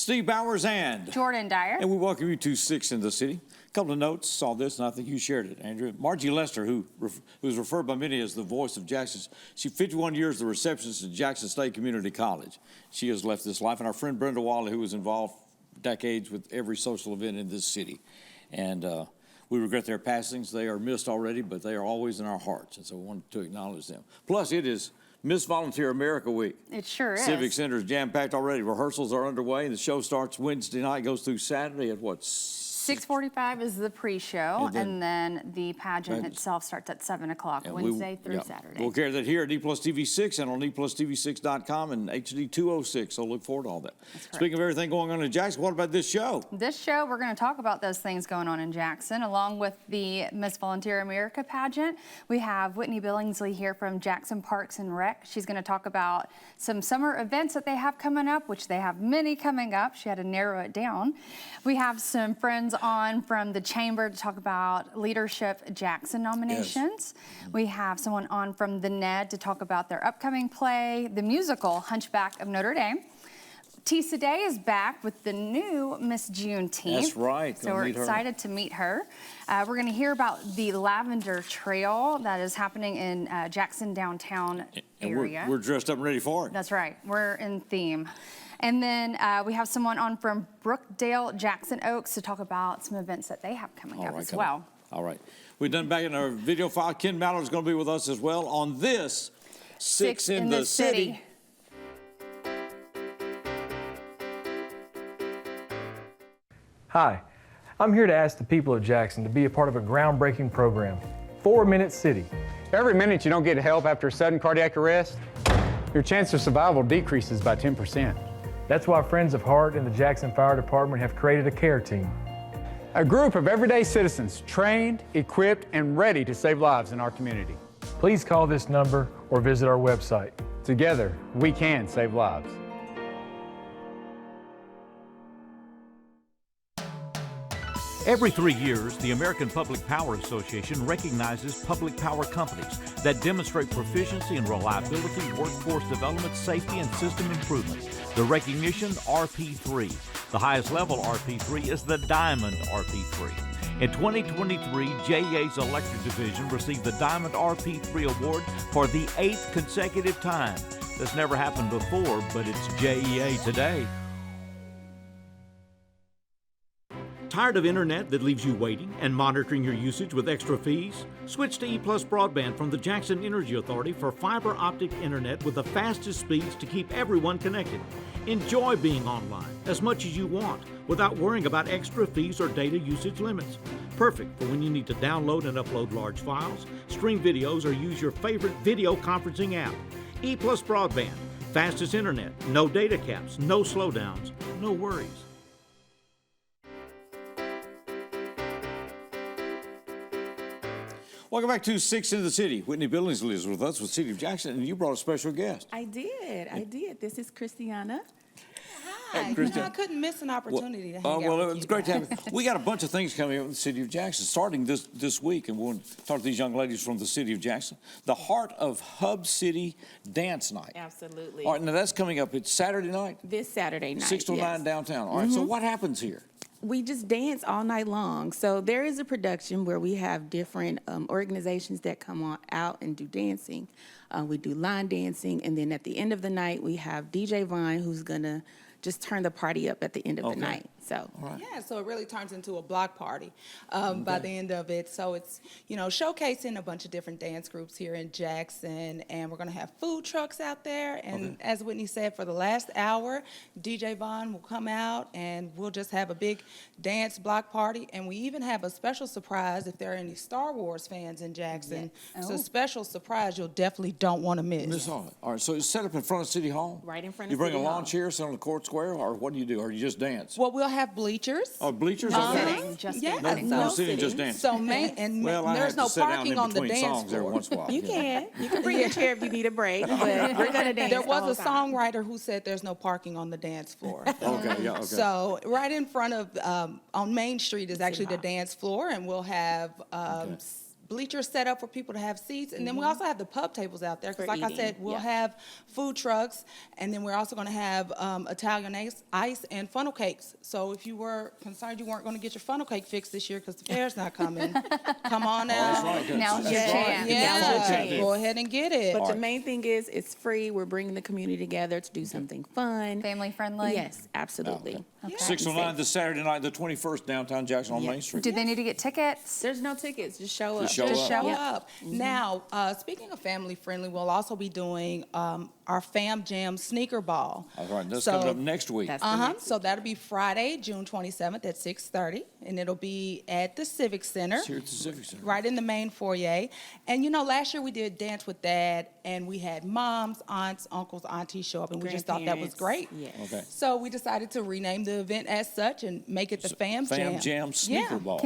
Steve Bowers and Jordan Dyer. And we welcome you to 6 in the City. A couple of notes, saw this, and I think you shared it, Andrew. Margie Lester, who was referred by many as the voice of Jackson, she 51 years the receptionist at Jackson State Community College. She has left this life. And our friend Brenda Wally, who was involved decades with every social event in this city. And we regret their passings. They are missed already, but they are always in our hearts. And so we wanted to acknowledge them. Plus, it is Miss Volunteer America Week. It sure is. Civic Center is jam-packed already. Rehearsals are underway, and the show starts Wednesday night, goes through Saturday at what? 6:45 is the pre-show, and then the pageant itself starts at 7 o'clock, Wednesday through Saturday. We'll carry that here at EPlus TV6 and on EPlus TV6.com and HD 206, so look forward to all that. Speaking of everything going on in Jackson, what about this show? This show, we're going to talk about those things going on in Jackson, along with the Miss Volunteer America pageant. We have Whitney Billingsley here from Jackson Parks and Rec. She's going to talk about some summer events that they have coming up, which they have many coming up. She had to narrow it down. We have some friends on from the Chamber to talk about Leadership Jackson nominations. Yes. We have someone on from the NED to talk about their upcoming play, the musical Hunchback of Notre Dame. Tisa Day is back with the new Miss Juneteenth. That's right. So we're excited to meet her. We're going to hear about the Lavender Trail that is happening in Jackson downtown area. We're dressed up and ready for it. That's right. We're in theme. And then we have someone on from Brookdale, Jackson Oaks to talk about some events that they have coming up as well. All right. We've done back in our video file. Ken Mallard is going to be with us as well on this 6 in the City. Hi, I'm here to ask the people of Jackson to be a part of a groundbreaking program, 4 Minute City. Every minute you don't get help after a sudden cardiac arrest, your chance of survival decreases by 10%. That's why Friends of Heart and the Jackson Fire Department have created a care team. A group of everyday citizens trained, equipped, and ready to save lives in our community. Please call this number or visit our website. Together, we can save lives. Every 3 years, the American Public Power Association recognizes public power companies that demonstrate proficiency in reliability, workforce development, safety, and system improvement. The recognition, RP3. The highest level RP3 is the Diamond RP3. In 2023, JEA's Electric Division received the Diamond RP3 award for the 8th consecutive time. This never happened before, but it's JEA today. Tired of internet that leaves you waiting and monitoring your usage with extra fees? Switch to EPlus Broadband from the Jackson Energy Authority for fiber optic internet with the fastest speeds to keep everyone connected. Enjoy being online as much as you want without worrying about extra fees or data usage limits. Perfect for when you need to download and upload large files, stream videos, or use your favorite video conferencing app. EPlus Broadband, fastest internet, no data caps, no slowdowns, no worries. Welcome back to 6 in the City. Whitney Billingsley is with us with City of Jackson, and you brought a special guest. I did. This is Christiana. Hi. I couldn't miss an opportunity to hang out with it's you great to guys. have you. We got a bunch of things coming up with the City of Jackson, starting this week, and we'll talk to these young ladies from the City of Jackson. The Heart of Hub City Dance Night. Absolutely. All right, now that's coming up. It's Saturday night? This Saturday night, 6 to 9 downtown. All right, so what happens here? We just dance all night long. So there is a production where we have different organizations that come out and do dancing. We do line dancing, and then at the end of the night, we have DJ Vine, who's gonna just turn the party up at the end of the night. So yeah, so it really turns into a block party by the end of it. So it's, you know, showcasing a bunch of different dance groups here in Jackson, and we're gonna have food trucks out there. And as Whitney said, for the last hour, DJ Vaughn will come out, and we'll just have a big dance block party. And we even have a special surprise if there are any Star Wars fans in Jackson. It's a special surprise you'll definitely don't want to miss. All right, so it's set up in front of City Hall? Right in front of You bring City a lawn Hall. chair, sit on the court square, or what do you do? Or you just dance? Well, we'll have bleachers. Oh, bleachers? No Okay. sitting, just Yeah, dancing. No sitting, just dancing. So there's no parking on the dance songs every floor. once in a while. You can bring your chair if you need a break, but we're gonna dance. There was the whole a time. songwriter who said there's no parking on the dance floor. Okay. So right in front of, on Main Street is actually the dance floor, and we'll have bleachers set up for people to have seats, and then we also have the pub tables out there, because For like I eating, said, we'll have food trucks, and then we're also going to have Italian ice and funnel cakes. So if you were concerned you weren't going to get your funnel cake fixed this year because the fair's not coming, come on out. That's right. Now's your That's right. chance. Yeah, Now's your chance. go ahead and get it. But the main thing is, it's free. We're bringing the community together to do something fun. Family friendly? Yes, absolutely. 609 this Saturday night, the 21st, downtown Jackson on Yeah. Main Street. Do they need to get tickets? There's no tickets. Just show up. Just show Just up. show Yep. up. Now, speaking of family friendly, we'll also be doing our Fam Jam Sneaker Ball. That's right. That's So- coming up next week. That's the Uh-huh. next So that'll be Friday, June 27th at 6:30, and it'll be at the Civic Center. It's here at the Civic Center. Right in the main foyer. And you know, last year we did Dance with Dad, and we had moms, aunts, uncles, aunties show up, and we just thought that was great. Grandparents. Yes. Okay. So we decided to rename the event as such and make it the Fam Jam. Fam Jam Sneaker Yeah. Ball.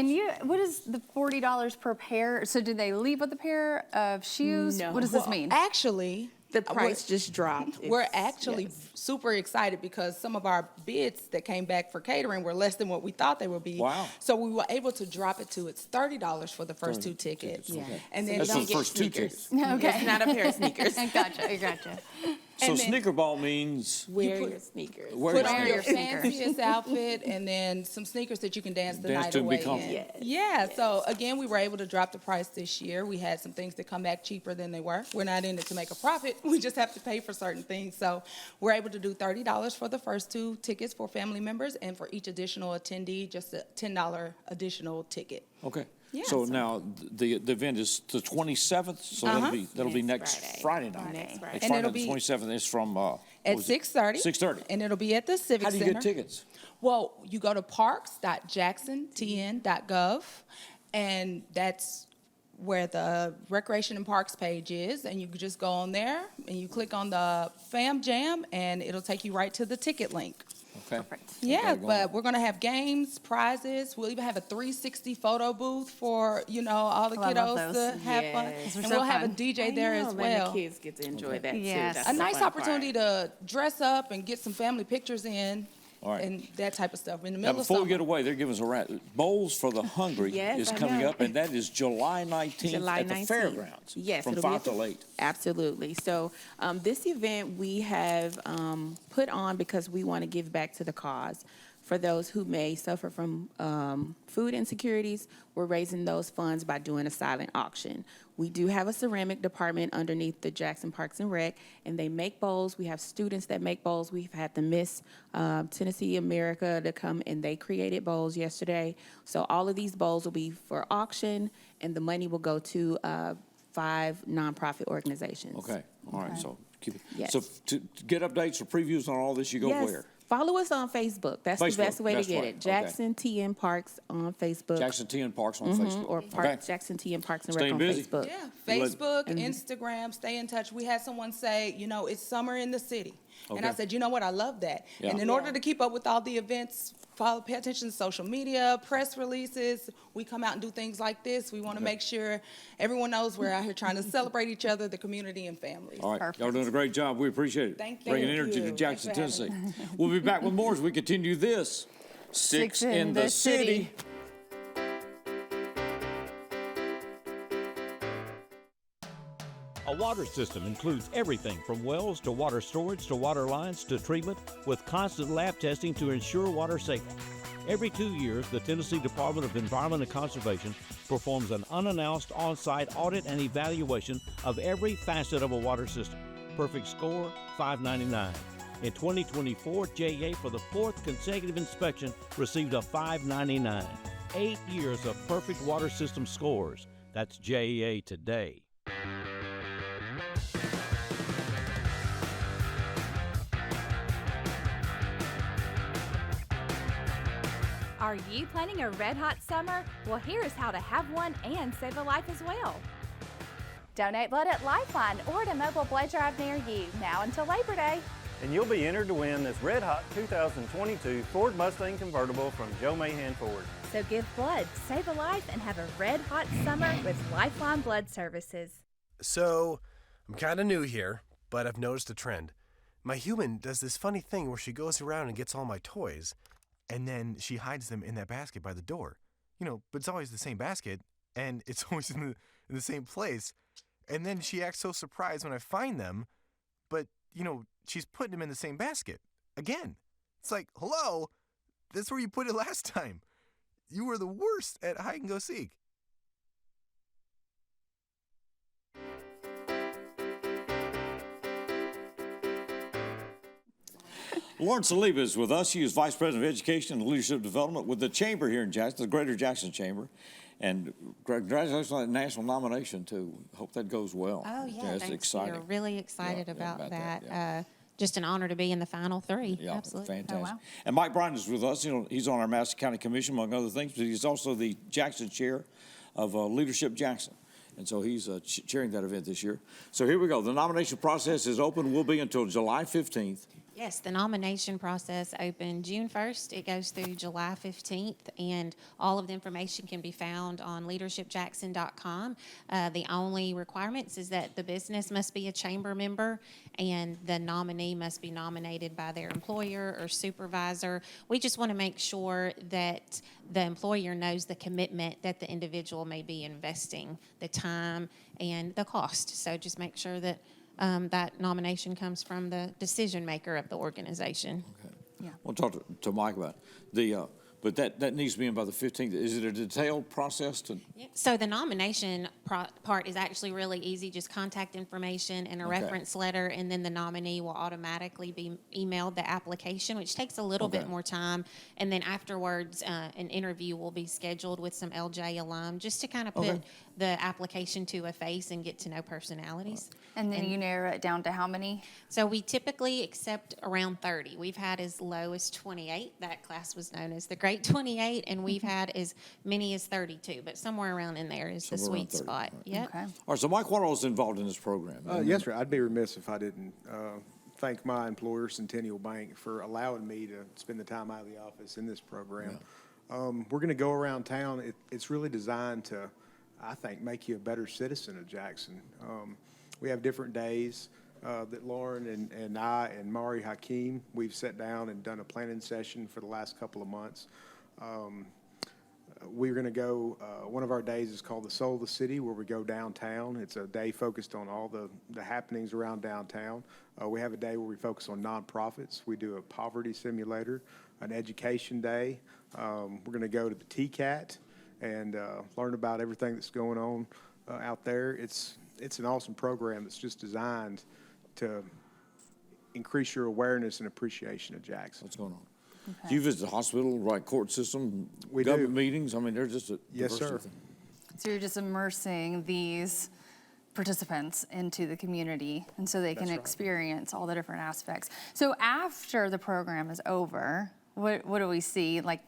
What is the $40 per pair? So do they leave with a pair of shoes? No. What does this mean? Actually, The price just dropped. we're It's- actually yes. super excited because some of our bids that came back for catering were less than what we thought they would be. Wow. So we were able to drop it to, it's $30 for the first two tickets. Yeah. And then That's don't for the get first two sneakers. tickets. Okay. It's not a pair of sneakers. Gotcha. So and then- Sneaker Ball means Wear put- your sneakers. wear put your on Wear your your sneakers. fanciest outfit and then some sneakers that you can dance the Dance night to and be away comfortable. in. Yes. Yeah, so again, we were able to drop the price this year. We had some things that come back cheaper than they were. We're not in it to make a profit. We just have to pay for certain things. So we're able to do $30 for the first two tickets for family members, and for each additional attendee, just a $10 additional ticket. Okay. Yeah, So so- now the event is the 27th, so that'll be next Friday night. Next Friday. Next And Friday, it'll the be 27th is from At 6:30. 6:30. And it'll be at the Civic How do you Center. get tickets? Well, you go to parks.jacksontn.gov, and that's where the Recreation and Parks page is, and you can just go on there and you click on the Fam Jam, and it'll take you right to the ticket link. Okay. Yeah, Okay, go but on. we're gonna have games, prizes. We'll even have a 360 photo booth for all the Oh, I love kiddos those. to have fun, Yes. Those are and so we'll have a fun. DJ I there know, as and well. the kids get to enjoy that Yes. too. That's A the nice fun opportunity part. to dress up and get some family pictures in, All right. and that type of stuff in the Now, middle of before summer. we get away, they're giving us a Bowls for the Hungry Yes, is I coming know. up, and that is July 19th July at the 19th. fairgrounds. Yes, From it'll be 5 at the- till 8. Absolutely. So this event we have put on because we want to give back to the cause. For those who may suffer from food insecurities, we're raising those funds by doing a silent auction. We do have a ceramic department underneath the Jackson Parks and Rec, and they make bowls. We have students that make bowls. We've had the Miss Tennessee America to come, and they created bowls yesterday. So all of these bowls will be for auction, and the money will go to 5 nonprofit organizations. Okay. All right. So keep it. Yes. So to get updates or previews on all this, you go Yes. where? Follow us on Facebook. That's the Facebook, best way to that's get right. it. Okay. Jackson TN Parks on Facebook. Jackson T and Parks on Facebook. Or Okay. Jackson TN Parks and Staying Rec on busy. Facebook. Yeah, Let- Facebook, Instagram, stay in touch. We had someone say, it's summer in the city. And I Okay. said, you know what, I love that. Yeah. And in order to keep up with all the events, pay attention to social media, press releases. We come out and do things like this. We want to make sure everyone knows we're out here trying to celebrate each other, the community, and families. All right. Perfect. Y'all doing a great job. We appreciate it. Thank you. Bringing Thank energy to you. Jackson, Thanks for Tennessee. We'll be back with more as we continue this. Six in the City. A water system includes everything from wells to water storage to water lines to treatment, with constant lab testing to ensure water safety. Every 2 years, the Tennessee Department of Environment and Conservation performs an unannounced on-site audit and evaluation of every facet of a water system. Perfect score, $5.99. In 2024, JEA, for the 4th consecutive inspection, received a $5.99. 8 years of perfect water system scores. That's JEA today. Are you planning a red hot summer? Well, here's how to have one and save a life as well. Donate blood at Lifeline or at a mobile blood drive near you, now until Labor Day. And you'll be entered to win this red hot 2022 Ford Mustang convertible from Joe Mahan Ford. So give blood, save a life, and have a red hot summer with Lifeline Blood Services. So, I'm kind of new here, but I've noticed a trend. My human does this funny thing where she goes around and gets all my toys, and then she hides them in that basket by the door. But it's always the same basket, and it's always in the same place. And then she acts so surprised when I find them, but, you know, she's putting them in the same basket again. It's like, hello, that's where you put it last time. You were the worst at hide and go seek. Lauren Saliba is with us. She is Vice President of Education and Leadership Development with the Chamber here in Jackson, the Greater Jackson Chamber. And congratulations on that national nomination, too. Hope that goes well. Oh, yeah, it's thanks. exciting. We're really excited about that. yeah. Just an honor to be in the final three. Yeah, Absolutely. fantastic. Oh, wow. And Mike Bryan is with us. You know, he's on our Madison County Commission, among other things, but he's also the Jackson Chair of Leadership Jackson. And so he's chairing that event this year. So here we go. The nomination process is open. Will be until July 15th. Yes, the nomination process opened June 1st. It goes through July 15th, and all of the information can be found on leadershipjackson.com. The only requirements is that the business must be a chamber member, and the nominee must be nominated by their employer or supervisor. We just want to make sure that the employer knows the commitment that the individual may be investing, the time and the cost. So just make sure that that nomination comes from the decision maker of the organization. Okay. Yeah. We'll talk to Mike about it. But that needs to be in by the 15th. Is it a detailed process to? Yep. So the nomination part is actually really easy. Just contact information and a reference letter, and then the nominee will automatically be emailed the application, which takes a little bit more time. And then afterwards, an interview will be scheduled with some LJ alum, just to kind of put the application to a face and get to know personalities. And then you narrow it down to how many? So we typically accept around 30. We've had as low as 28. That class was known as the Great 28, and we've had as many as 32, but somewhere around in there is the sweet spot. Yep. Okay. All right, so Mike, what all is involved in this program? Yes, sir. I'd be remiss if I didn't thank my employer, Centennial Bank, for allowing me to spend the time out of the office in this program. We're going to go around town. It's really designed to, I think, make you a better citizen of Jackson. We have different days that Lauren and I and Mari Hakeem, we've sat down and done a planning session for the last couple of months. We're going to go, one of our days is called the Soul of the City, where we go downtown. It's a day focused on all the happenings around downtown. We have a day where we focus on nonprofits. We do a poverty simulator, an education day. We're going to go to the TCAT and learn about everything that's going on out there. It's an awesome program that's just designed to increase your awareness and appreciation of Jackson. What's going on? Okay. Do you visit the hospital, right, court system, government meetings? I mean, they're just a yes, sir. Thing. So you're just immersing these participants into the community, and so they can experience all the different aspects. So after the program is over, what do we see? Like,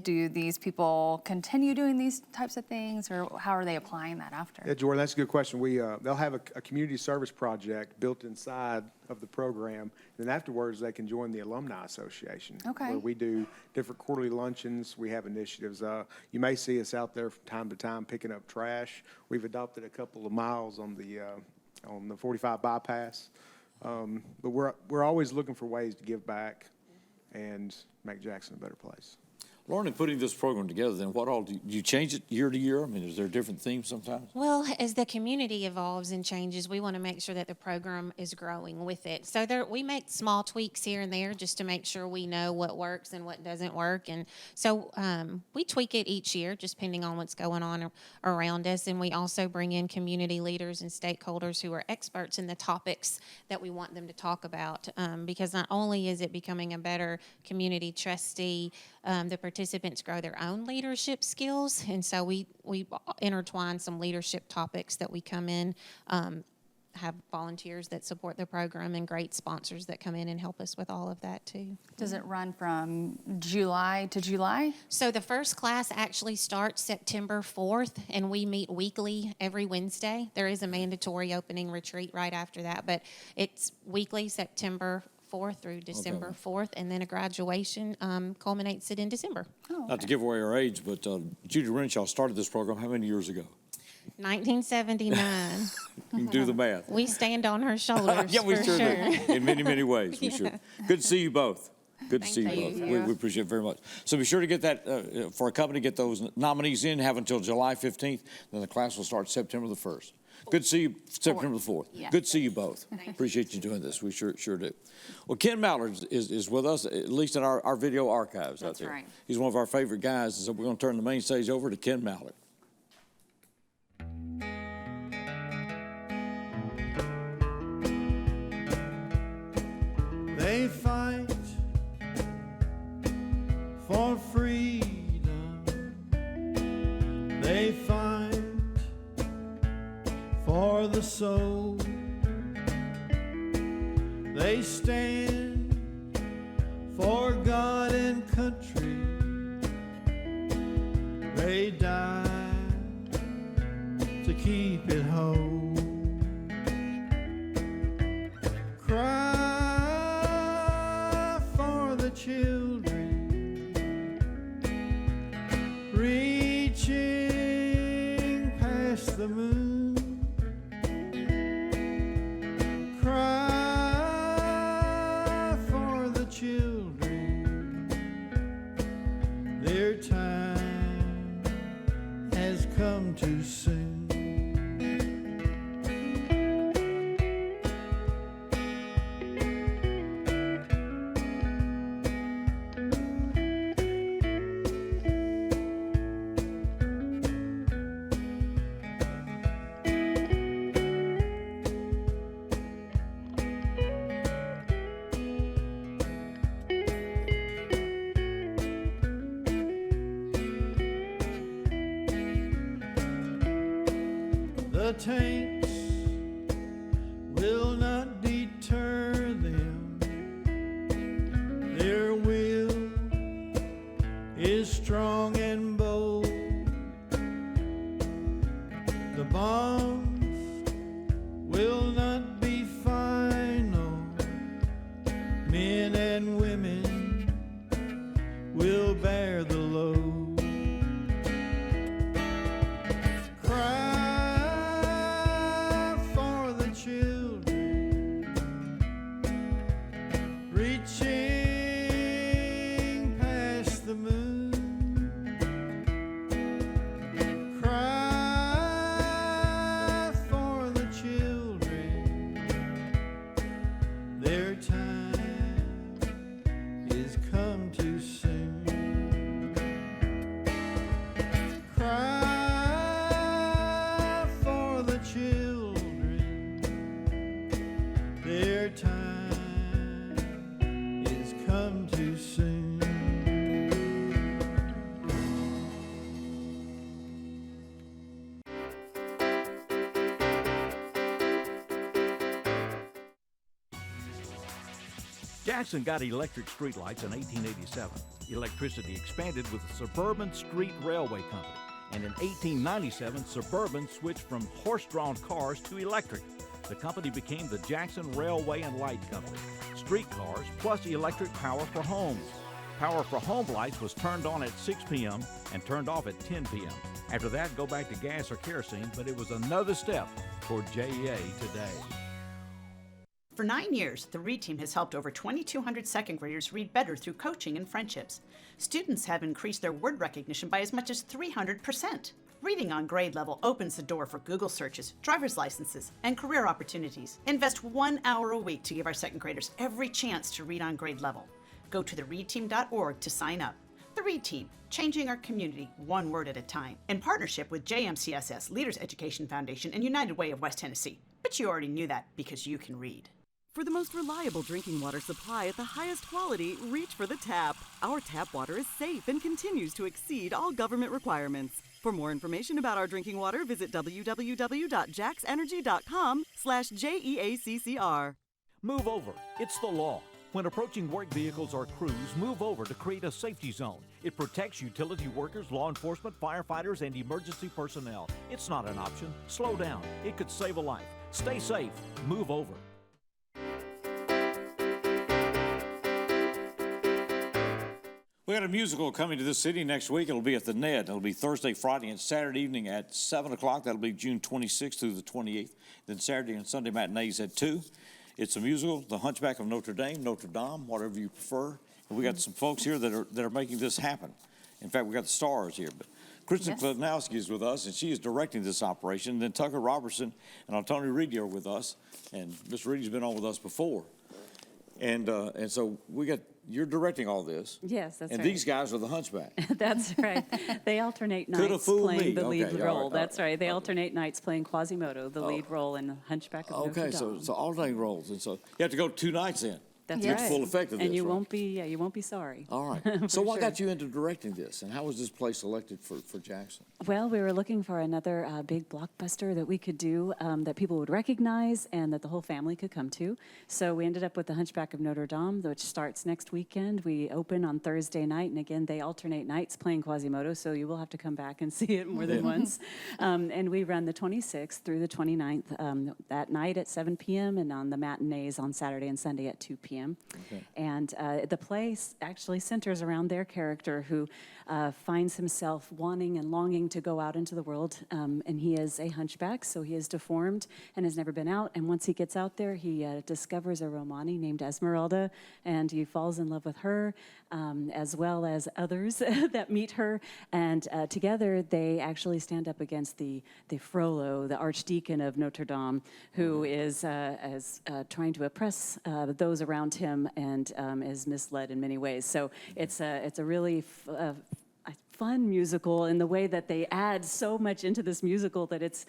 do these people continue doing these types of things, or how are they applying that after? Yeah, Jordan, that's a good question. They'll have a community service project built inside of the program, and then afterwards they can join the Alumni Association, where we do different quarterly luncheons. We have initiatives. You may see us out there from time to time picking up trash. We've adopted a couple of miles on the 45 bypass, but we're always looking for ways to give back and make Jackson a better place. Lauren, in putting this program together, then what all do you change it year to year? I mean, is there different themes sometimes? Well, as the community evolves and changes, we want to make sure that the program is growing with it. So we make small tweaks here and there just to make sure we know what works and what doesn't work. And so we tweak it each year, just depending on what's going on around us. And we also bring in community leaders and stakeholders who are experts in the topics that we want them to talk about. Because not only is it becoming a better community trustee, the participants grow their own leadership skills, and so we intertwine some leadership topics that we come in, have volunteers that support the program and great sponsors that come in and help us with all of that too. Does it run from July to July? So the first class actually starts September 4th, and we meet weekly every Wednesday. There is a mandatory opening retreat right after that, but it's weekly September 4th through December 4th, and then a graduation culminates it in December. Not to give away our age, but Judy Renshaw started this program how many years ago? 1979. You can do the math. We stand on her shoulders. Yeah, we for sure sure. do. In many, many ways, we sure. Good to see you both. Good to see you both. We appreciate it very much. So be sure to get that, for a company, get those nominees in, have until July 15th, then the class will start September the 1st. Good to see you, September the 4th. Yes. Good to see you both. Appreciate you doing this. We sure do. Well, Ken Mallard is with us, at least in our video archives out there. right. He's one of our favorite guys, so we're going to turn the main stage over to Ken Mallard. They fight for freedom. They fight for the soul. They stand for God and country. They die to keep it whole. Cry for the children reaching past the moon. Cry for the children, their time has come too soon. The tanks will not deter them. Their will is strong and bold. The bombs will not be final. Men and women will bear the load. Reaching past the moon. Cry for the children. Their time is come too soon. Cry for the children. Their time is come too soon. Jackson got electric streetlights in 1887. Electricity expanded with the Suburban Street Railway Company. And in 1897, Suburban switched from horse-drawn cars to electric. The company became the Jackson Railway and Light Company. Streetcars plus electric power for homes. Power for home lights was turned on at 6 p.m. and turned off at 10 p.m. After that, go back to gas or kerosene, but it was another step toward JEA today. For 9 years, the READ team has helped over 2,200 second graders read better through coaching and friendships. Students have increased their word recognition by as much as 300%. Reading on grade level opens the door for Google searches, driver's licenses, and career opportunities. Invest 1 hour a week to give our second graders every chance to read on grade level. Go to thereadteam.org to sign up. The READ team, changing our community one word at a time. In partnership with JMCSS, Leaders Education Foundation, and United Way of West Tennessee. But you already knew that because you can read. For the most reliable drinking water supply at the highest quality, reach for the tap. Our tap water is safe and continues to exceed all government requirements. For more information about our drinking water, visit www.jaxenergy.com/JEACCR. Move over. It's the law. When approaching work vehicles or crews, move over to create a safety zone. It protects utility workers, law enforcement, firefighters, and emergency personnel. It's not an option. Slow down. It could save a life. Stay safe. Move over. We got a musical coming to this city next week. It'll be at the Ned. It'll be Thursday, Friday, and Saturday evening at 7 o'clock. That'll be June 26th through the 28th. Then Saturday and Sunday matinees at 2. It's a musical, The Hunchback of Notre Dame, whatever you prefer. We got some folks here that are making this happen. In fact, we got the stars here. But Kristen Klodnowski is with us, and she is directing this operation. And then Tucker Robertson and Tony Reedy are with us, and Mr. Reedy's been on with us before. And so you're directing all this. Yes, that's right. And these guys are the Hunchback. That's right. They alternate Coulda nights fooled playing me. the lead Okay, role. all right, That's right. They alternate nights playing Quasimodo, the lead role in Hunchback of Notre Dame. Okay, so alternating roles. And so you have to go 2 nights in. That's to get right. the full effect of this, and you right? won't be sorry. All right. So what got you into directing this, and how was this play selected for Jackson? Well, we were looking for another big blockbuster that we could do that people would recognize and that the whole family could come to. So we ended up with The Hunchback of Notre Dame, which starts next weekend. We open on Thursday night, and again, they alternate nights playing Quasimodo, so you will have to come back and see it more than once. And we run the 26th through the 29th that night at 7 p.m. and on the matinees on Saturday and Sunday at 2 p.m. Okay. And the play actually centers around their character who finds himself wanting and longing to go out into the world. And he is a hunchback, so he is deformed and has never been out. And once he gets out there, he discovers a Romani named Esmeralda, and he falls in love with her, as well as others that meet her. And together, they actually stand up against the Frollo, the Archdeacon of Notre Dame, who is trying to oppress those around him and is misled in many ways. So it's a really fun musical in the way that they add so much into this musical that it's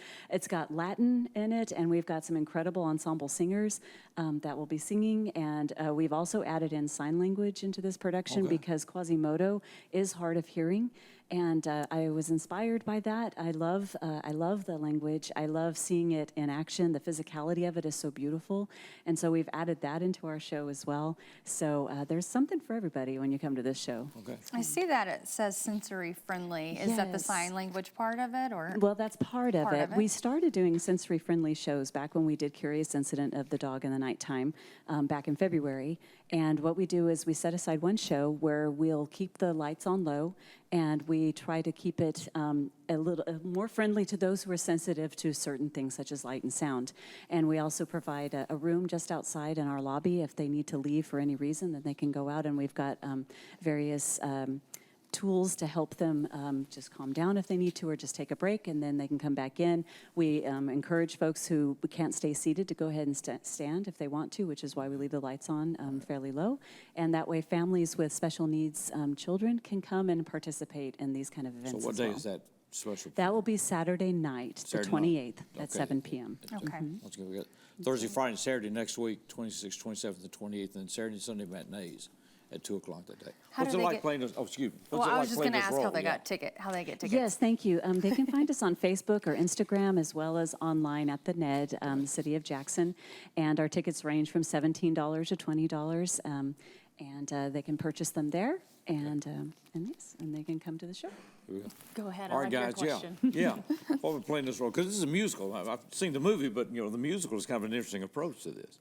got Latin in it, and we've got some incredible ensemble singers that will be singing, and we've also added in sign language into this production because Quasimodo is hard of hearing. And I was inspired by that. I love the language. I love seeing it in action. The physicality of it is so beautiful. And so we've added that into our show as well. So there's something for everybody when you come to this show. Okay. I see that it says sensory friendly. Is that the Yes. sign language part of it, or? Well, that's part of it. We started doing sensory-friendly shows back when we did Curious Incident of the Dog in the Nighttime back in February. And what we do is we set aside one show where we'll keep the lights on low, and we try to keep it a little more friendly to those who are sensitive to certain things such as light and sound. And we also provide a room just outside in our lobby. If they need to leave for any reason, then they can go out, and we've got various tools to help them just calm down if they need to, or just take a break, and then they can come back in. We encourage folks who can't stay seated to go ahead and stand if they want to, which is why we leave the lights on fairly low. And that way families with special needs children can come and participate in these kind of events. So what day is that special? That will be Saturday night, Saturday the night. 28th at 7 p.m. Okay. Let's go. We got Thursday, Friday, and Saturday next week, 26th, 27th, and 28th, and then Saturday and Sunday matinees at 2 o'clock that day. How What's do it they like get- playing this? Oh, excuse me. Well, What's it I like was just playing going to this ask role? how they get tickets. Yes, thank you. They can find us on Facebook or Instagram, as well as online at the NED, the City of Jackson. And our tickets range from $17 to $20, and they can purchase them there. And they can come to the show. Here we go. Go ahead. All I right, like your guys. question. Yeah. Why we're playing this role? Because this is a musical. I've seen the movie, but the musical is kind of an interesting approach to this.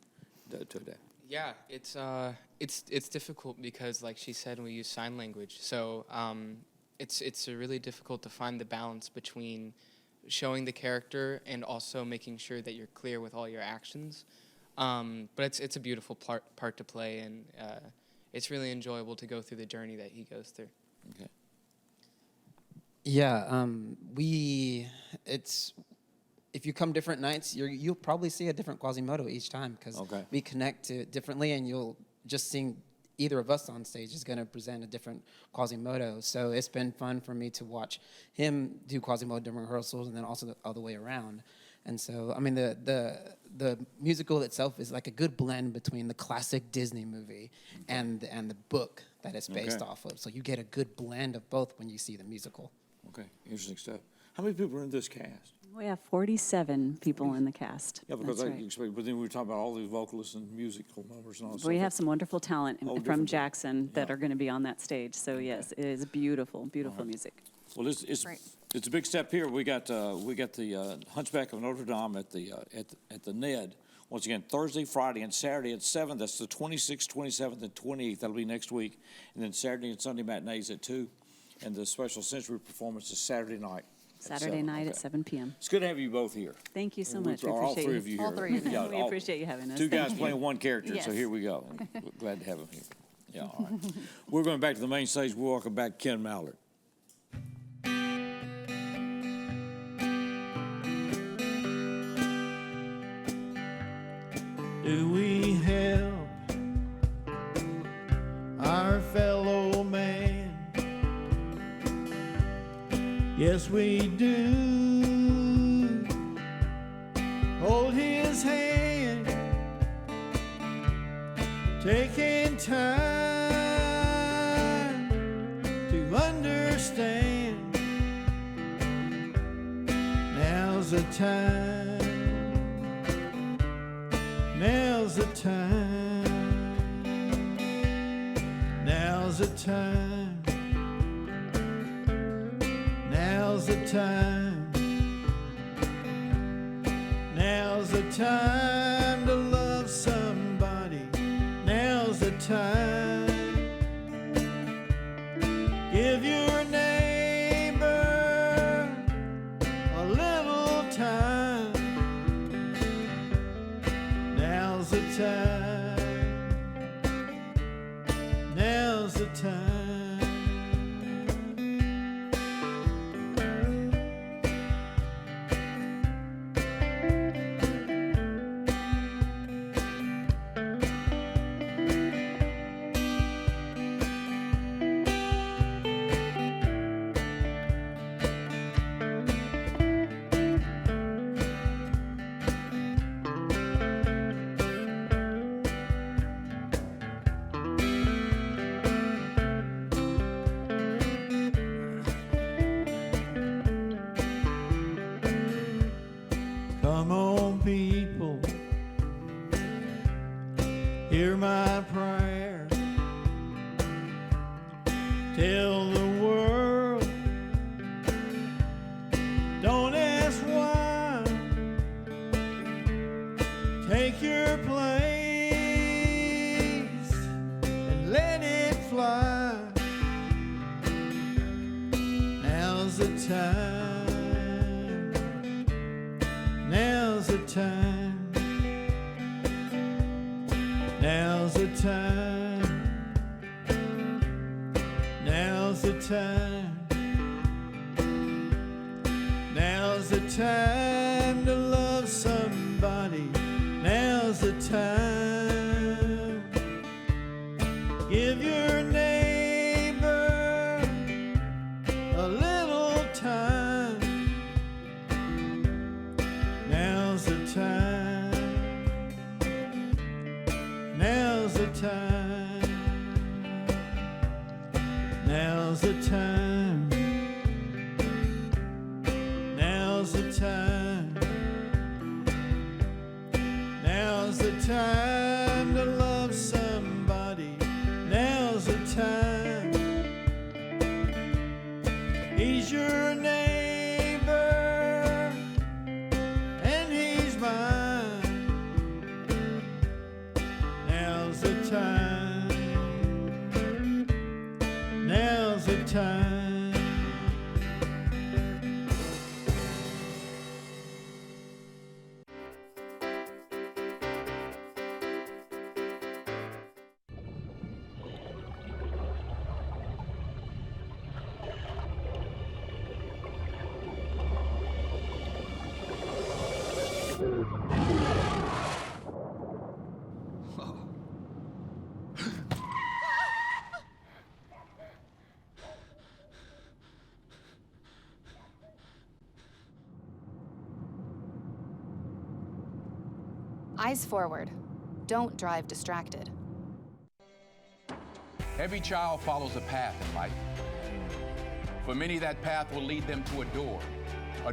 To that. Yeah, it's difficult because, like she said, we use sign language. So it's really difficult to find the balance between showing the character and also making sure that you're clear with all your actions. But it's a beautiful part to play, and it's really enjoyable to go through the journey that he goes through. Okay. Yeah, if you come different nights, you'll probably see a different Quasimodo each time because we connect to it differently, and you'll just seeing either of us on stage is going to present a different Quasimodo. So it's been fun for me to watch him do Quasimodo during rehearsals, and then also the other way around. And so, I mean, the musical itself is like a good blend between the classic Disney movie and the book that it's based off of. So you get a good blend of both when you see the musical. Okay, interesting stuff. How many people are in this cast? We have 47 people in the cast. Yeah, because That's right. but then we were talking about all these vocalists and musical numbers and all that We stuff. have some wonderful talent from different- Jackson that are going to be on that stage. So yes, it is beautiful, beautiful music. Well, it's a big step here. We got the Hunchback of Notre Dame at the NED. Once again, Thursday, Friday, and Saturday at 7. That's the 26th, 27th, and 28th. That'll be next week. And then Saturday and Sunday matinees at 2. And the special sensory performance is Saturday night. Saturday night at 7 p.m. It's good to have you both here. Thank you so And much. We all appreciate three you. of you here. All three of you. Yeah, We appreciate you having us. Two guys Thank you. playing one character, so Yes. here we go. Glad to have them here. Yeah, all right. We're going back to the main stage. We'll welcome back Ken Mallard. Do we help our fellow man? Yes, we do. Hold his hand, taking time to understand. Now's the time. Now's the time. Now's the time. Now's the time. Now's the time to love somebody. Now's the time. Give your neighbor a little time. Now's the time. Now's the time. Come on, people, hear my prayer. Tell the world, don't ask why. Take your place and let it fly. Now's the time. Now's the time. Now's the time. Now's the time. Now's the time to love somebody. Now's the time. Give your neighbor a little time. Now's the time. Now's the time. Now's the time. Now's the time. Now's the time to love somebody. Now's the time. He's your neighbor and he's mine. Now's the time. Now's the time. Eyes forward. Don't drive distracted. Every child follows a path in life. For many, that path will lead them to a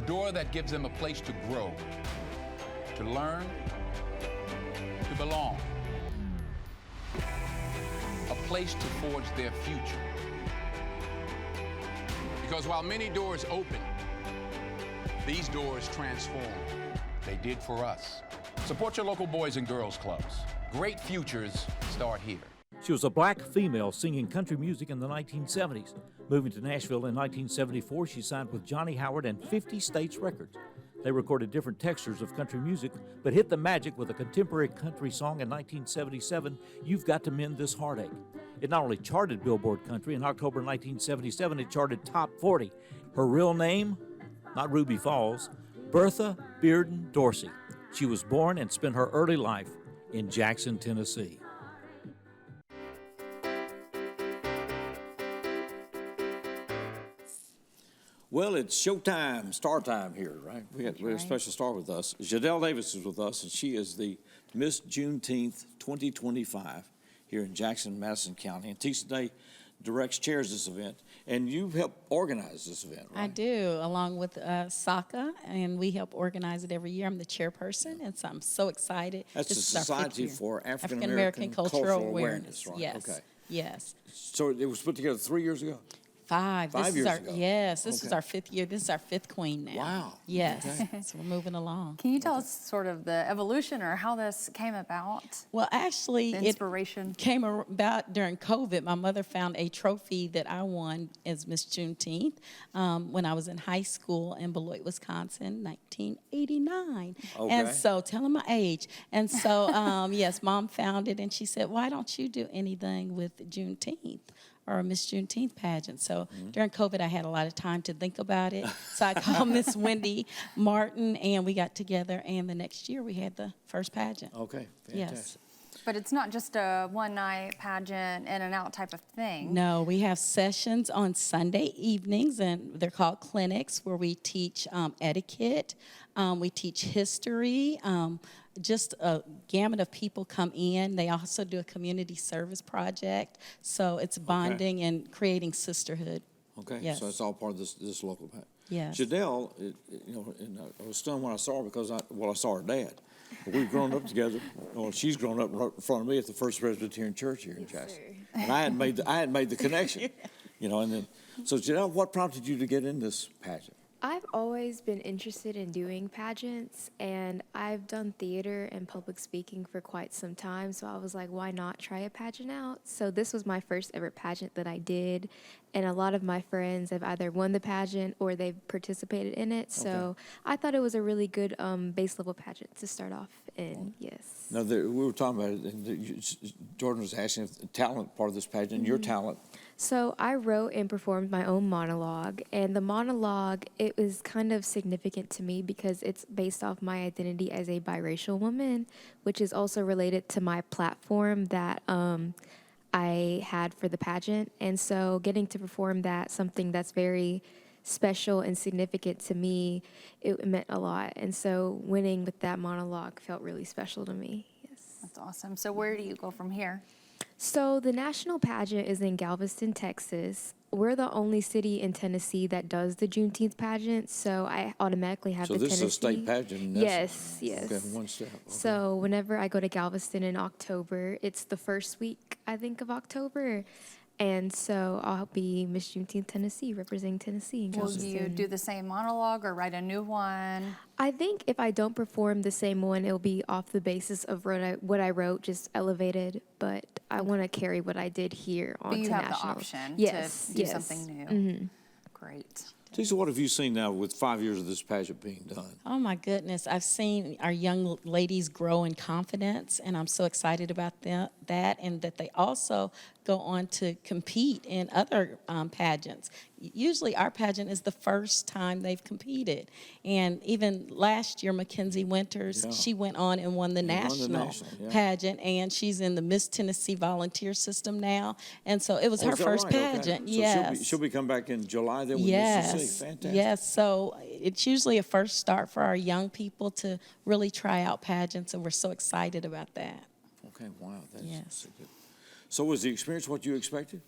door that gives them a place to grow, to learn, to belong, a place to forge their future. Because while many doors open, these doors transform. They did for us. Support your local Boys and Girls Clubs. Great futures start here. She was a black female singing country music in the 1970s. Moving to Nashville in 1974, she signed with Johnny Howard and 50 States Records. They recorded different textures of country music, but hit the magic with a contemporary country song in 1977, You've Got to Mend This Heartache. It not only charted Billboard Country, in October 1977, it charted top 40. Her real name? Not Ruby Falls, Bertha Bearden Dorsey. She was born and spent her early life in Jackson, Tennessee. Well, it's showtime, star time here, right? We have a special star with us. Jadelle Davis is with us, and she is the Miss Juneteenth 2025 here in Jackson, Madison County. And Tisha Day directs, chairs this event, and you help organize this event, right? I do, along with SACA, and we help organize it every year. I'm the chairperson, and so I'm so excited. That's the This is our Society 5th year. for African American Cultural Awareness, right? Yes. Okay. Yes. So it was put together 3 years ago? 5. Five This years is our ago. yes. This is Okay. our 5th year. This is our 5th queen now. Wow. Yes. Okay. So we're moving along. Can you tell us sort of the evolution or how this came about? Well, actually, The it inspiration came about during COVID. My mother found a trophy that I won as Miss Juneteenth when I was in high school in Beloit, Wisconsin, 1989. Okay. And so, tell them my age. And so, yes, Mom found it, and she said, "Why don't you do anything with Juneteenth?" Or a Miss Juneteenth pageant. So during COVID, I had a lot of time to think about it. So I called Miss Wendy Martin, and we got together, and the next year we had the first pageant. Okay, Yes. fantastic. But it's not just a one-night pageant, in and out type of thing. No, we have sessions on Sunday evenings, and they're called clinics, where we teach etiquette, we teach history, just a gamut of people come in. They also do a community service project, so it's bonding and creating sisterhood. Okay, Yes. so it's all part of this local pageant. Yes. Jadelle, you know, and I was stunned when I saw her because I saw her dad. But we've grown up together. Well, she's grown up right in front of me at the First Presbyterian Church here in Jackson. And I hadn't made the connection, you know. And then, so Jadelle, what prompted you to get in this pageant? I've always been interested in doing pageants, and I've done theater and public speaking for quite some time, so I was like, why not try a pageant out? So this was my first ever pageant that I did, and a lot of my friends have either won the pageant or they've participated in it, so I thought it was a really good base level pageant to start off in, yes. Now, we were talking about it, and Jordan was asking if the talent part of this pageant, your talent. So I wrote and performed my own monologue, and the monologue, it was kind of significant to me because it's based off my identity as a biracial woman, which is also related to my platform that I had for the pageant. And so getting to perform that, something that's very special and significant to me, it meant a lot. And so winning with that monologue felt really special to me. Yes. That's awesome. So where do you go from here? So the national pageant is in Galveston, Texas. We're the only city in Tennessee that does the Juneteenth pageant, so I automatically have So the this Tennessee. is a state pageant? Yes, yes. Okay, one step. Okay. So whenever I go to Galveston in October, it's the first week, I think, of October. And so I'll be Miss Juneteenth, Tennessee, representing Tennessee in Will Galveston. you do the same monologue or write a new one? I think if I don't perform the same one, it'll be off the basis of what I wrote, just elevated. But I want to carry what I did here on But you to have national. the option Yes, to do yes. something new. Mhm. Great. Tisha, what have you seen now with 5 years of this pageant being done? Oh my goodness, I've seen our young ladies grow in confidence, and I'm so excited about that, and that they also go on to compete in other pageants. Usually our pageant is the first time they've competed. And even last year, Mackenzie Winters, she went on and won the national pageant, and she's in the Miss Tennessee volunteer system now. And so it was her is that first right? Okay. pageant, So yes. she'll be coming back in July then with Yes, Mississippi. Fantastic. yes. So it's usually a first start for our young people to really try out pageants, and we're so excited about that. Okay, wow. That's Yes. so good. So was the experience what you expected?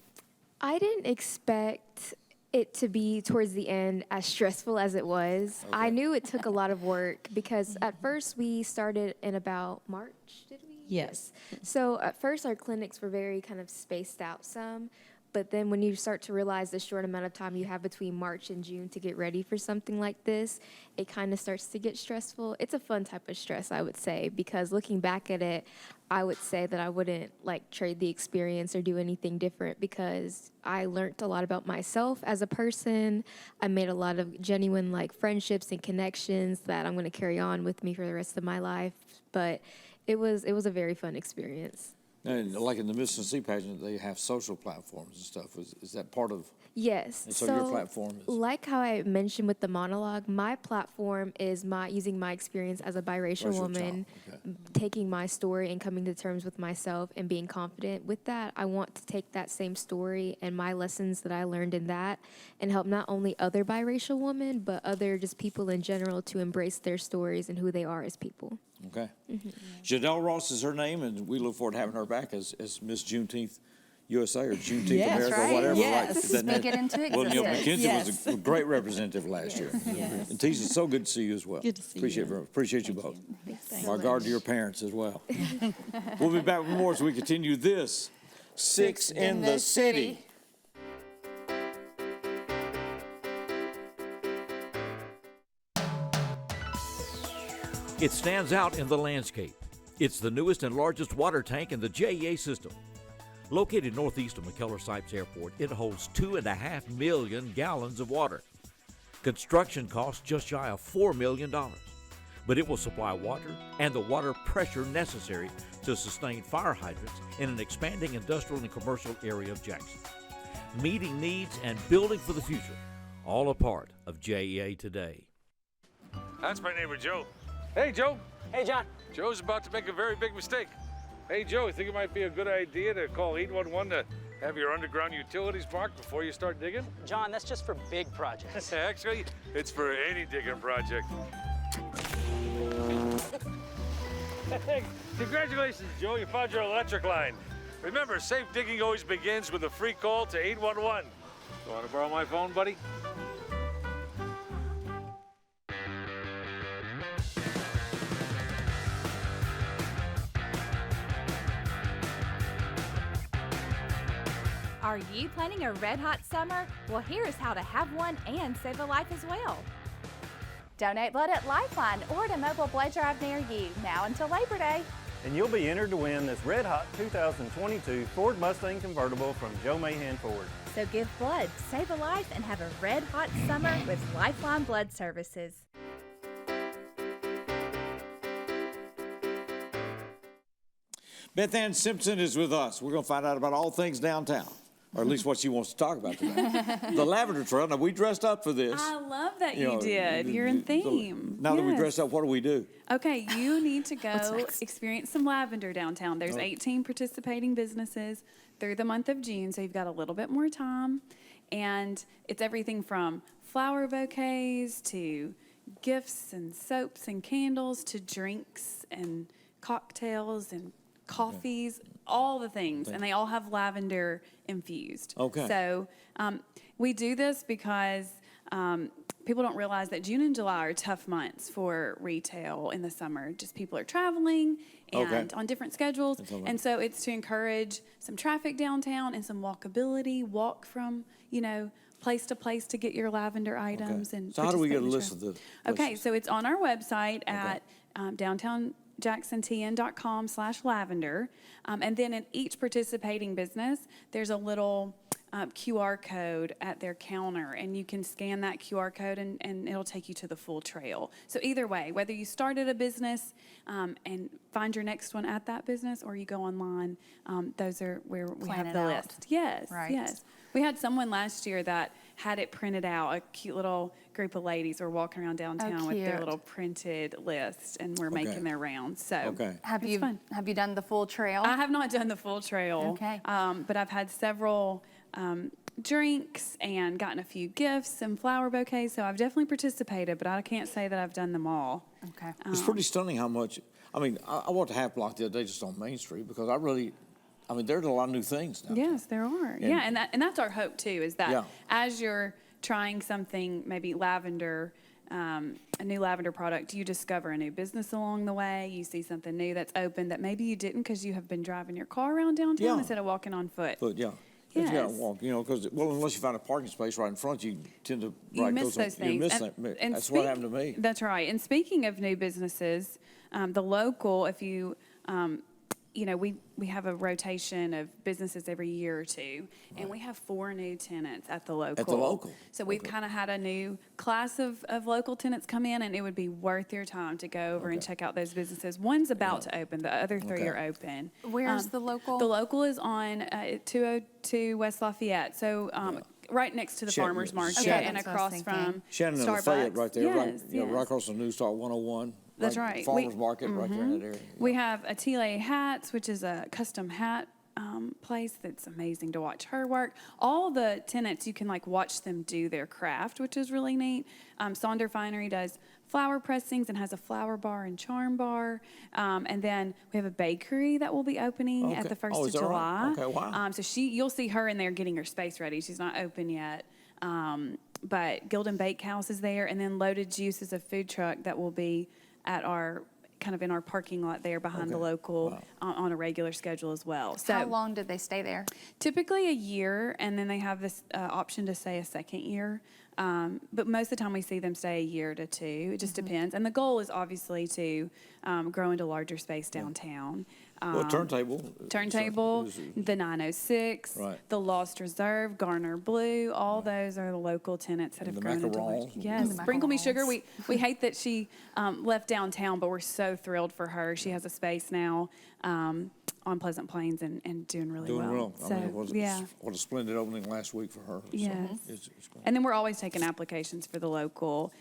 I didn't expect it to be towards the end as stressful as it was. I knew it took a lot of work because at first we started in about March, did we? Yes. So at first our clinics were very kind of spaced out some, But then when you start to realize the short amount of time you have between March and June to get ready for something like this, it kind of starts to get stressful. It's a fun type of stress, I would say, because looking back at it, I would say that I wouldn't like trade the experience or do anything different because I learned a lot about myself as a person. I made a lot of genuine like friendships and connections that I'm going to carry on with me for the rest of my life. But it was a very fun experience. And like in the Miss Tennessee pageant, they have social platforms and stuff. Is that part of? Yes. And so your platform is? Like how I mentioned with the monologue, my platform is using my experience as a biracial woman, taking my story and coming to terms with myself and being confident with that. I want to take that same story and my lessons that I learned in that and help not only other biracial women, but other just people in general to embrace their stories and who they are as people. Okay. Janelle Ross is her name, and we look forward to having her back as Miss Juneteenth USA or Juneteenth America or whatever. Yes. Right? Speak it into existence. Well, McKenzie was a great representative last year. Yes. And Tisha, it's so good to see you as well. Good to see you. Appreciate you both. Thanks. My regard to your parents as well. We'll be back with more as we continue this Six in the City. It stands out in the landscape. It's the newest and largest water tank in the JEA system. Located northeast of McKellar-Sipes Airport, it holds 2.5 million gallons of water. Construction costs just shy of $4 million, but it will supply water and the water pressure necessary to sustain fire hydrants in an expanding industrial and commercial area of Jackson. Meeting needs and building for the future, all a part of JEA today. That's my neighbor, Joe. Hey, Joe. Hey, John. Joe's about to make a very big mistake. Hey, Joe, you think it might be a good idea to call 811 to have your underground utilities marked before you start digging? John, that's just for big projects. Actually, it's for any digging project. Hey, congratulations, Joe. You found your electric line. Remember, safe digging always begins with a free call to 811. You want to borrow my phone, buddy? Are you planning a red hot summer? Well, here's how to have one and save a life as well. Donate blood at Lifeline or at a mobile blood drive near you, now until Labor Day. And you'll be entered to win this red hot 2022 Ford Mustang convertible from Joe Mahan Ford. So give blood, save a life, and have a red hot summer with Lifeline Blood Services. Beth Ann Simpson is with us. We're going to find out about all things downtown, or at least what she wants to talk about today. The Lavender Trail. Now, we dressed up for this. I love that you did. You're in theme. Now that we dressed up, what do we do? Okay, you need to go experience some lavender downtown. There's 18 participating businesses through the month of June, so you've got a little bit more time. And it's everything from flower bouquets to gifts and soaps and candles to drinks and cocktails and coffees, all the things, and they all have lavender infused. Okay. So we do this because people don't realize that June and July are tough months for retail in the summer. Just people are traveling and on different schedules. And so it's to encourage some traffic downtown and some walkability, walk from, place to place to get your lavender items. And so how do we get a list of the Okay, so it's on our website at downtownjacksontn.com/lavender. And then in each participating business, there's a little QR code at their counter, and you can scan that QR code and it'll take you to the full trail. So either way, whether you started a business and find your next one at that business, or you go online, those are where we Plan have it the out. list. Yes, Right. yes. We had someone last year that had it printed out. A cute little group of ladies were walking around downtown with their cute. little printed list, and we're making their rounds. So Have it's you fun. have you done the full trail? I have not done the full trail. Okay. But I've had several drinks and gotten a few gifts and flower bouquets. So I've definitely participated, but I can't say that I've done them all. Okay. It's pretty stunning how much. I mean, I walked a half block the other day just on Main Street because there's a lot of new things now. Yes, there are. And that's our hope too, is that as you're trying something, maybe lavender, a new lavender product, you discover a new business along the way. You see something new that's open that maybe you didn't because you have been driving your car around downtown instead of walking on foot. You gotta Yes. walk, because, unless you find a parking space right in front, you tend to. You right, miss goes those on- you things. miss that. That's what happened to me. That's right. And speaking of new businesses, the local, if you, we have a rotation of businesses every year or two, and we have 4 new tenants at the local. At the local. So we've kind of had a new class of local tenants come in, and it would be worth your time to go over and check out those businesses. One's about to open, the other 3 are open. Where's the local? The local is on 202 West Lafayette, so right next to the Shannon, farmer's market Shannon. and That's what I was across thinking. from Shannon and Starbucks. Lafayette right there, right, Yes, right across from News Talk 101. That's right. Farmers Market right there in that area. We have Atelier Hats, which is a custom hat place that's amazing to watch her work. All the tenants, you can watch them do their craft, which is really neat. Sonder Finery does flower pressings and has a flower bar and charm bar. And then we have a bakery that will be opening at the 1st of is that right? July. Okay, wow. So you'll see her in there getting her space ready. She's not open yet. But Gildan Bakehouse is there, and then Loaded Juice is a food truck that will be at our kind of in our parking lot there behind the local on a regular schedule as well. So How long did they stay there? typically a year, and then they have this option to stay a second year. But most of the time we see them stay a year to 2. It just depends. And the goal is obviously to grow into larger space downtown. Turntable. The 906, Right. the Lost Reserve, Garner Blue, all those are the local tenants that have the grown into large. macarons. Yes, The Sprinkle Me Sugar. macarons. We hate that she left downtown, but we're so thrilled for her. She has a space now on Pleasant Plains and doing really Doing well. well. So, I mean, yeah. what a splendid opening last week for her. So Yes. it's great. And then we're always taking applications for the local.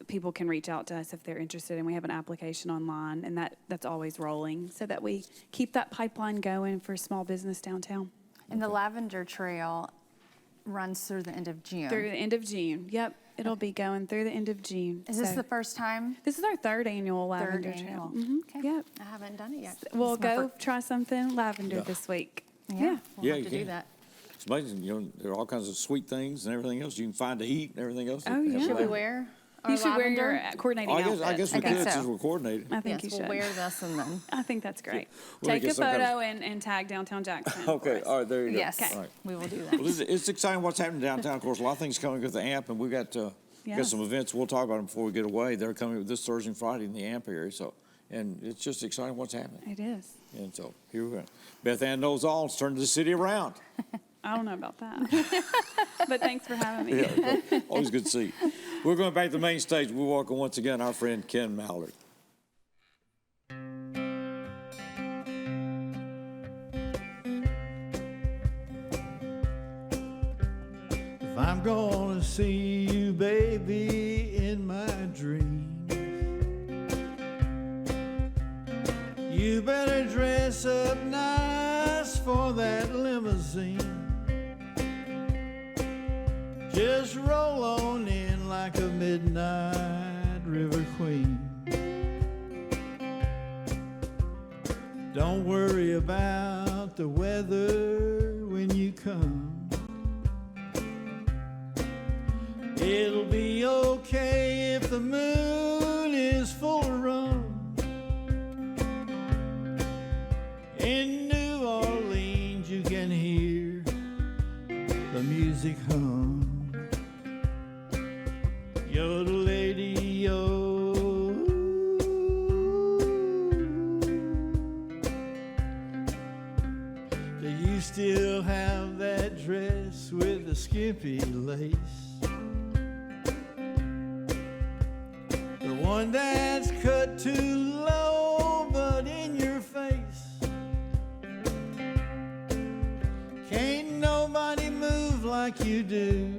People can reach out to us if they're interested, and we have an application online, and that's always rolling so that we keep that pipeline going for small business downtown. And the Lavender Trail runs through the end of June. Through the end of June. Yep, it'll be going through the end of June. Is this So- the first time? This is our 3rd annual Lavender annual. Trail. Mhm. Okay. Yep. I haven't done it yet. We'll This is my go try something lavender this week. Yeah. We'll have you to do can. that. It's amazing. There are all kinds of sweet things and everything else you can find to eat and everything else. Oh, yeah. Should we wear our You should wear your lavender? coordinating outfit. I guess we think could so. since we're coordinated. I think Yes, you we'll should. wear this and then. I think that's great. We'll Take get a some kind of- photo and tag Downtown Jackson. Okay, all right, there you go. Yes, All right. we will do Well, that. it's exciting what's happening downtown. Of course, a lot of things coming with the AMP, and we got Yes. some events. We'll talk about them before we get away. They're coming this Thursday and Friday in the AMP area. So, and it's just exciting what's happening. It is. And so here we go. Beth Ann knows all. It's turning the city around. I don't know about that. But thanks for having me. Yeah, always good to see you. We're going back to the main stage. We're welcome once again our friend Ken Mallard. If I'm gonna see you, baby, in my dreams, you better dress up nice for that limousine. Just roll on in like a midnight river queen. Don't worry about the weather when you come. It'll be okay if the moon is full of rum. In New Orleans you can hear the music hum. Yodel-lady-yo. Do you still have that dress with the skimpy lace? The one that's cut too low but in your face. Can't nobody move like you do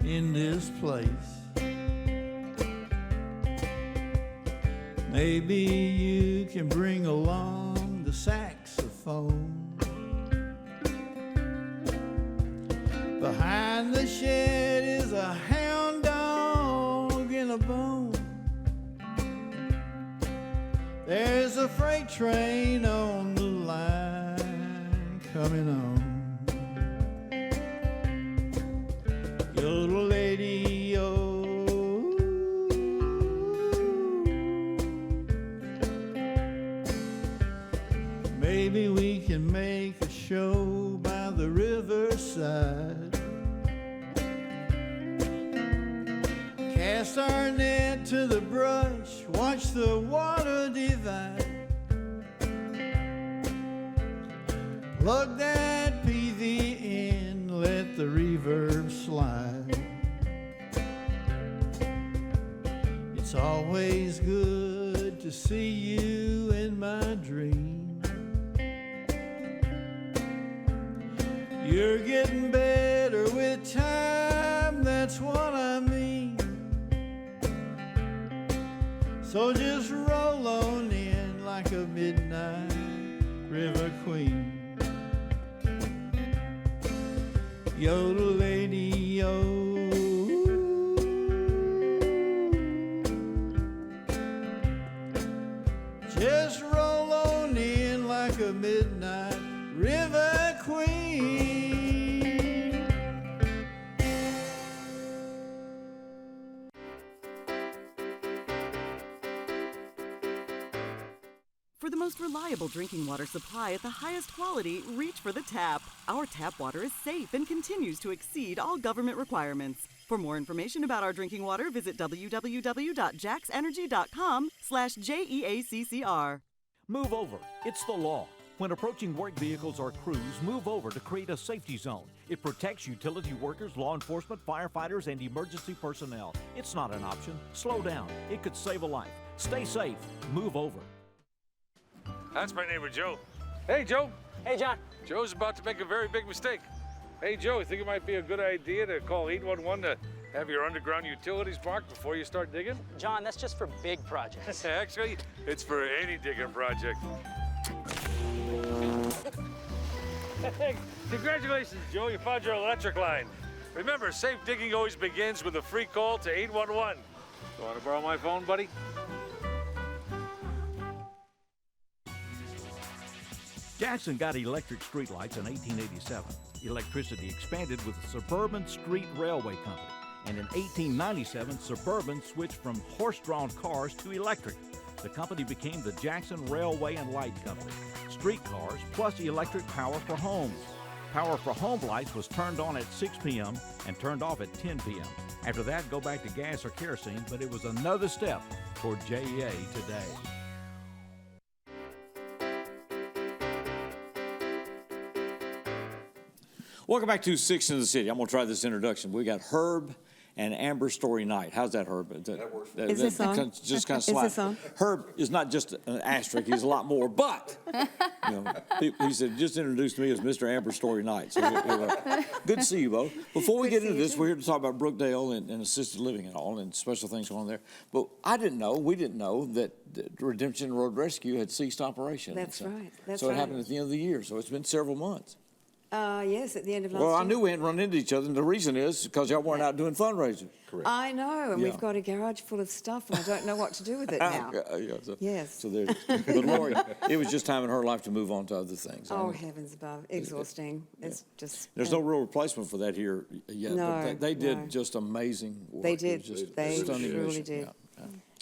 in this place. Maybe you can bring along the saxophone. Behind the shed is a hound dog in a bone. There's a freight train on the line coming on. Yodel-lady-yo. Maybe we can make a show by the riverside. Cast our net to the brush, watch the water divide. Plug that PV in, let the reverb slide. It's always good to see you in my dream. You're getting better with time, that's what I mean. So just roll on in like a midnight river queen. Yodel lady, yo. Just roll on in like a midnight river queen. For the most reliable drinking water supply at the highest quality, reach for the tap. Our tap water is safe and continues to exceed all government requirements. For more information about our drinking water, visit www.jaxenergy.com/JEACCR. Move over. It's the law. When approaching work vehicles or crews, move over to create a safety zone. It protects utility workers, law enforcement, firefighters, and emergency personnel. It's not an option. Slow down. It could save a life. Stay safe. Move over. That's my neighbor, Joe. Hey, Joe. Hey, John. Joe's about to make a very big mistake. Hey, Joe, you think it might be a good idea to call 811 to have your underground utilities marked before you start digging? John, that's just for big projects. Actually, it's for any digging project. Hey, congratulations, Joe. You found your electric line. Remember, safe digging always begins with a free call to 811. You want to borrow my phone, buddy? Jackson got electric streetlights in 1887. Electricity expanded with the Suburban Street Railway Company. And in 1897, Suburban switched from horse-drawn cars to electric. The company became the Jackson Railway and Light Company. Streetcars plus electric power for homes. Power for home lights was turned on at 6 p.m. and turned off at 10 p.m. After that, go back to gas or kerosene, but it was another step toward JEA today. Welcome back to Six in the City. I'm going to try this introduction. We got Herb and Amber Story Night. How's that, Herb? That works. Is this on? Just kind of Is slap. this on? Herb is not just an asterisk. He's a lot more. But he said, just introduced me as Mr. Amber Story Night. So good to see you both. Before we get into this, we're here to talk about Brookdale and assisted living and all and special things going on there. But we didn't know that Redemption Road Rescue had ceased operation. That's right. So it happened at the end of the year. So it's been several months. Yes, at the end of last year. Well, I knew we hadn't run into each other, and the reason is because y'all weren't out doing fundraising. Correct. I know, and we've got a garage full of stuff, and I don't know what to do with it now. Yes. So there. But Lori, it was just time in her life to move on to other things. Oh, heavens above. Exhausting. It's just... There's no real replacement for that here yet. No, but they did just amazing work. They did. They truly did.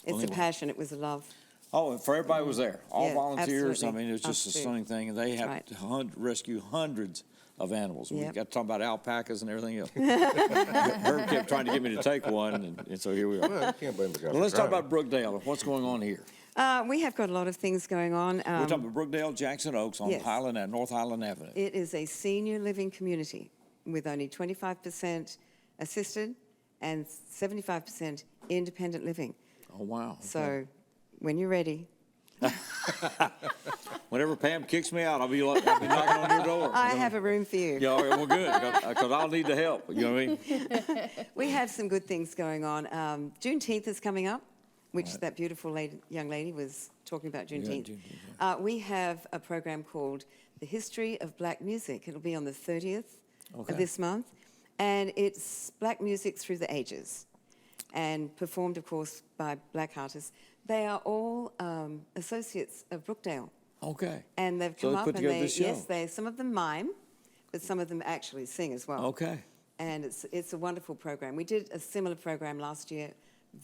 It's a passion. It was a love. Oh, and for everybody was there. All volunteers. Absolutely. I mean, it was just a stunning thing. And they had to rescue hundreds of animals. We got to talk about alpacas and everything else. Herb kept trying to get me to take one, and so here we are. Well, I can't blame the guy. Well, let's talk about Brookdale and what's going on here. We have got a lot of things going on. We're talking about Brookdale, Jackson Oaks on North Highland Avenue. It is a senior living community with only 25% assisted and 75% independent living. Oh, wow. Okay. So when you're ready. Whenever Pam kicks me out, I'll be knocking on your door. I have a room for you. Yeah, well, good, because I'll need the help. You know what I mean? We have some good things going on. Juneteenth is coming up, which that beautiful young lady was talking about Juneteenth. Yeah, we have a program called The History of Black Music. It'll be on the 30th of this month, and it's black music through the ages, and performed, of course, by black artists. They are all associates of Brookdale. Okay. And they've come up and some of them mime, but some of them actually sing as well. Okay. And it's a wonderful program. We did a similar program last year,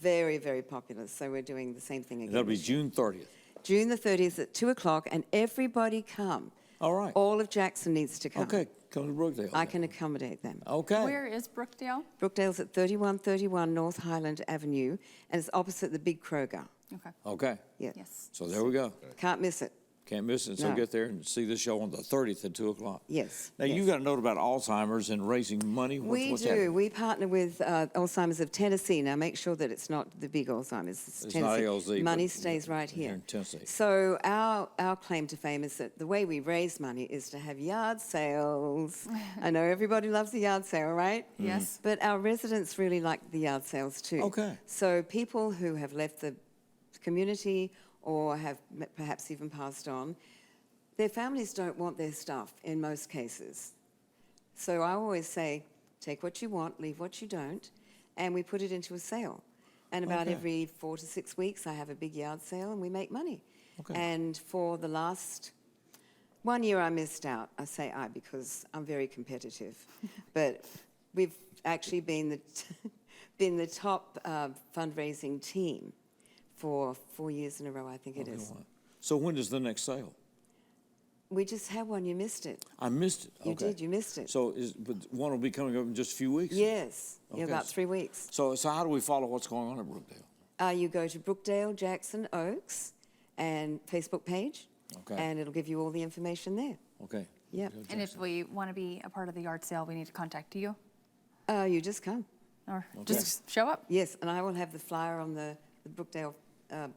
very, very popular. So we're doing the same thing again. That'll be June 30th. June the 30th at 2 o'clock, and everybody come. All right. All of Jackson needs to come. Okay, Come to Brookdale. I can accommodate them. Okay. Where is Brookdale? Brookdale's at 3131 North Highland Avenue, and it's opposite the big Kroger. Okay. Okay. Yeah. Yes. So there we go. Can't miss it. Can't miss it. So No. get there and see the show on the 30th at 2 o'clock. Yes. Now, you got a note about Alzheimer's and raising money. What's We do. happening? We partner with Alzheimer's of Tennessee. Now, make sure that it's not the big Alzheimer's. It's not Tennessee. ALZ, Money but stays right here. in Tennessee. So our claim to fame is that the way we raise money is to have yard sales. I know everybody loves the yard sale, right? Yes. But our residents really like the yard sales too. Okay. So people who have left the community or have perhaps even passed on, their families don't want their stuff in most cases. So I always say, take what you want, leave what you don't, and we put it into a sale. And about Okay. every 4 to 6 weeks, I have a big yard sale and we make money. Okay. And for the last 1 year, I missed out. I say I because I'm very competitive. But we've actually been the top fundraising team for 4 years in a row, I think it is. So when is the next sale? We just had one. You missed it. I missed it. You Okay. did. You missed it. So but one will be coming up in just a few weeks? Yes. Okay. Yeah, about 3 weeks. So how do we follow what's going on at Brookdale? You go to Brookdale, Jackson, Oaks, and Facebook page, Okay. and it'll give you all the information there. Okay. Yeah. And if we want to be a part of the yard sale, we need to contact you? You just come. Or just show up? Yes, and I will have the flyer on the Brookdale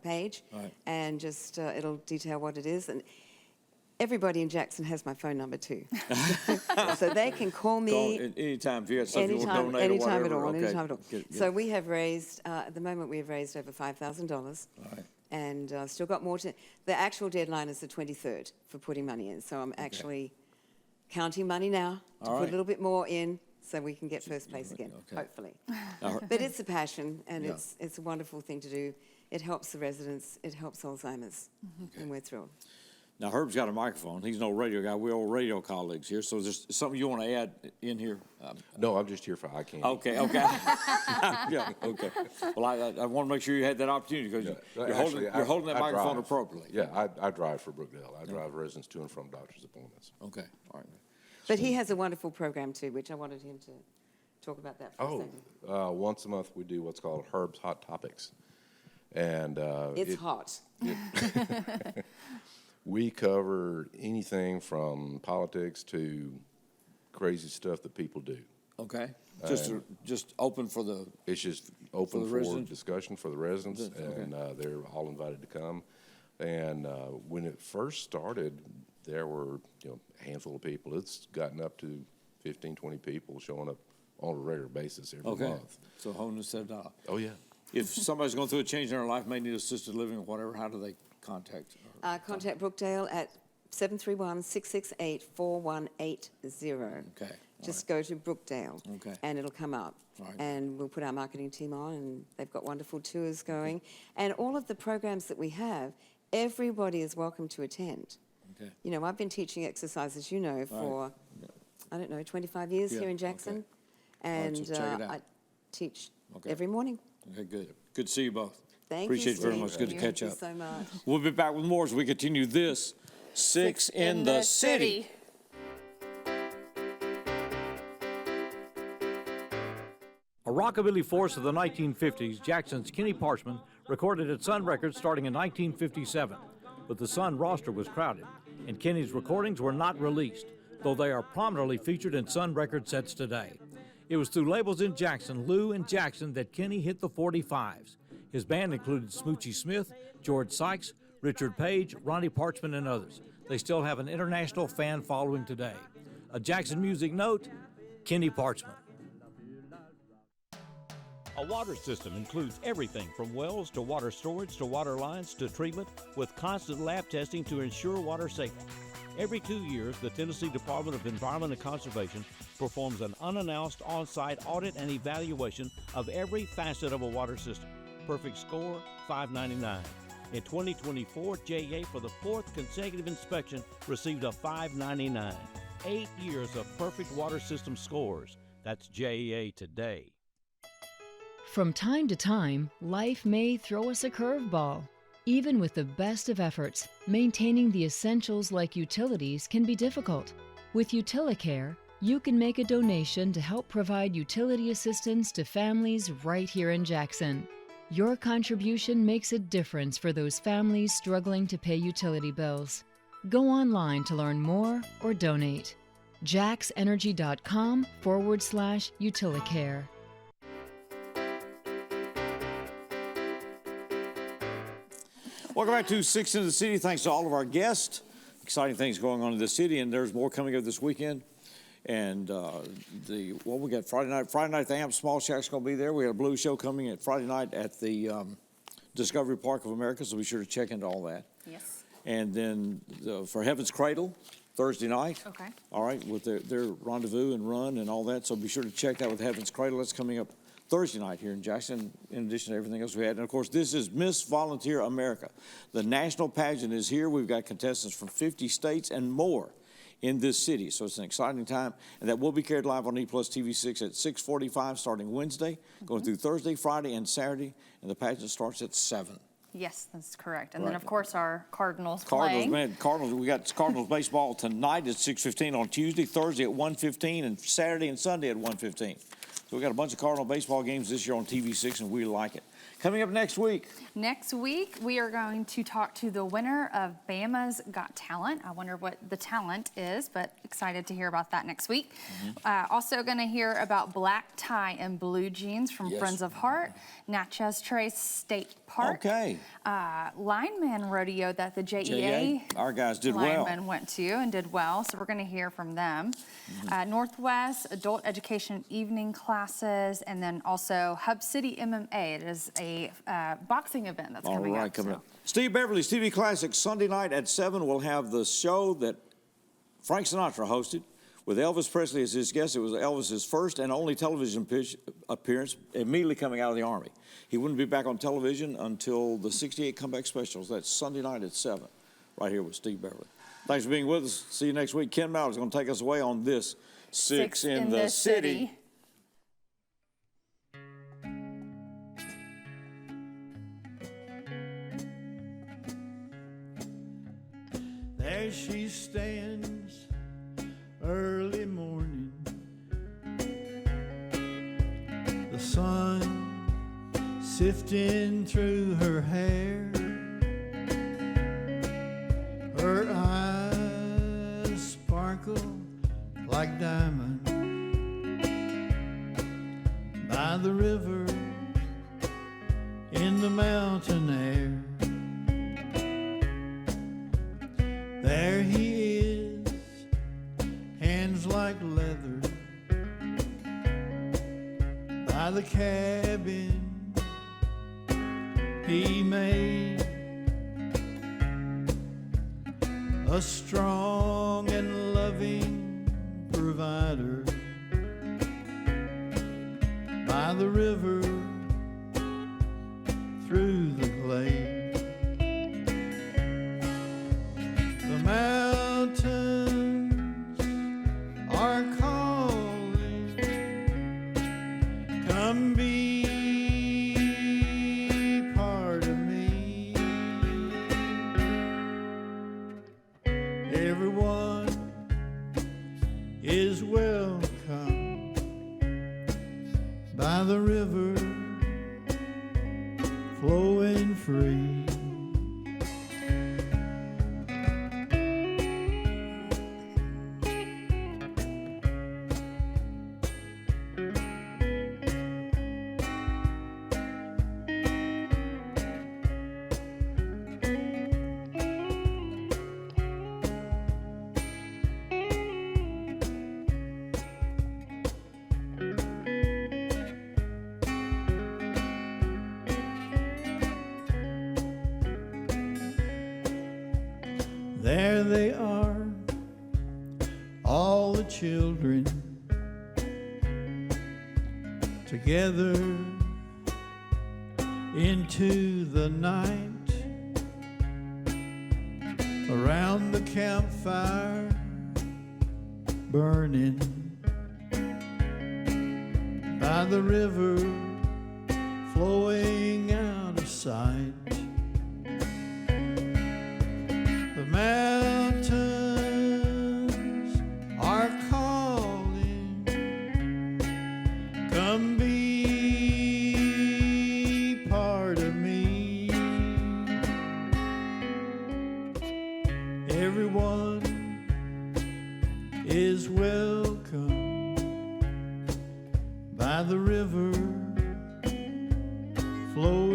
page, Right. and just it'll detail what it is. And everybody in Jackson has my phone number too, so they can call me Anytime if you got something you want to donate anytime or at whatever. all, Okay. anytime at all. Good. So we have raised at the moment we have raised over $5,000. All right. And still got more to. The actual deadline is the 23rd for putting money in. So I'm actually counting money now to All put right. a little bit more in so we can get first place again, Okay. hopefully. All right. But it's a passion, and Yeah. it's a wonderful thing to do. It helps the residents. It helps Alzheimer's, and we're thrilled. Now, Herb's got a microphone. He's no radio guy. We're all radio colleagues here. So is there something you want to add in here? No, I'm just here for eye candy. Okay. Yeah, okay. Well, I want to make sure you had that opportunity because you're holding that microphone drive. appropriately. Yeah, I drive for Brookdale. I drive residents to and from doctor's appointments. Okay, all right. But he has a wonderful program too, which I wanted him to talk about that for a second. Once a month we do what's called Herb's Hot Topics. And It's hot. We cover anything from politics to crazy stuff that people do. Okay. And Just open for the. It's just open the for residents? discussion for the residents, Okay. and they're all invited to come. And when it first started, there were a handful of people. It's gotten up to 15, 20 people showing up on a regular basis every Okay. month. So holding set up. Oh yeah. If somebody's going through a change in their life, may need assisted living or whatever, how do they contact? Contact Brookdale at 731-668-4180. Okay. Just go to Brookdale, Okay. and it'll come up. Right. And we'll put our marketing team on, and they've got wonderful tours going. And all of the programs that we have, everybody is welcome to attend. Okay. You know, I've been teaching exercise, as you know, for, I don't know, 25 years Yeah, here in Jackson. okay. All right, And so check it out. I teach Okay. every morning. Okay, good. Good to see you both. Thank Appreciate you, it very Steve. much. Good to catch up. Thank you so much. We'll be back with more as we continue this Six in the City. A rockabilly force of the 1950s, Jackson's Kenny Parchman recorded at Sun Records starting in 1957. But the Sun roster was crowded, and Kenny's recordings were not released, though they are prominently featured in Sun Record sets today. It was through labels in Jackson, Lou and Jackson, that Kenny hit the 45s. His band included Smoochie Smith, George Sykes, Richard Page, Ronnie Parchman, and others. They still have an international fan following today. A Jackson music note, Kenny Parchman. A water system includes everything from wells to water storage to water lines to treatment, with constant lab testing to ensure water safety. Every 2 years, the Tennessee Department of Environment and Conservation performs an unannounced on-site audit and evaluation of every facet of a water system. Perfect score, $5.99. In 2024, JEA, for the fourth consecutive inspection, received a $5.99. 8 years of perfect water system scores. That's JEA today. From time to time, life may throw us a curveball. Even with the best of efforts, maintaining the essentials like utilities can be difficult. With UtiliCare, you can make a donation to help provide utility assistance to families right here in Jackson. Your contribution makes a difference for those families struggling to pay utility bills. Go online to learn more or donate. jaxenergy.com/UtiliCare. Welcome back to 6 in the City. Thanks to all of our guests. Exciting things going on in this city, and there's more coming up this weekend. And we got Friday night. Friday night, the Amp Small Shack's going to be there. We got a blues show coming at Friday night at the Discovery Park of America, so be sure to check into all that. Yes. And then for Heaven's Cradle, Thursday night. Okay. All right, with their rendezvous and run and all that. So be sure to check that with Heaven's Cradle. That's coming up Thursday night here in Jackson, in addition to everything else we had. And, of course, this is Miss Volunteer America. The national pageant is here. We've got contestants from 50 states and more in this city. So it's an exciting time. And that will be carried live on EPlus TV6 at 6:45 starting Wednesday, going through Thursday, Friday, and Saturday. And the pageant starts at 7. Yes, that's correct. And then, of course, our Cardinals Cardinals, playing. man, Cardinals. We got Cardinals baseball tonight at 6:15 on Tuesday, Thursday at 1:15, and Saturday and Sunday at 1:15. So we got a bunch of Cardinal baseball games this year on TV6, and we like it. Coming up next week. Next week, we are going to talk to the winner of Bama's Got Talent. I wonder what the talent is, but excited to hear about that next week. Also going to hear about Black Tie and Blue Jeans from Friends of Heart, Natchez Trace State Park. Okay. Lineman rodeo that the JEA our guys did well. linemen went to and did well, so we're going to hear from them. Northwest Adult Education Evening Classes, and then also Hub City MMA. It is a boxing event that's coming up. Coming up. Steve Beverly's TV Classic Sunday night at 7 will have the show that Frank Sinatra hosted with Elvis Presley as his guest. It was Elvis's first and only television appearance immediately coming out of the Army. He wouldn't be back on television until the 68 Comeback Specials. That's Sunday night at 7, right here with Steve Beverly. Thanks for being with us. See you next week. Ken Mallard is going to take us away on this 6 in the City. There she stands, early morning, the sun sifting through her hair, her eyes sparkle like diamonds by the river in the mountain air. There he is, hands like leather, by the cabin he made, a strong and loving provider, by the river through the glade. Mountains are calling, come be part of me. Everyone is welcome by the river flowing free. There they are, all the children together into the night, around the campfire burning, by the river flowing out of sight. The mountains Everyone is welcome by the river, flow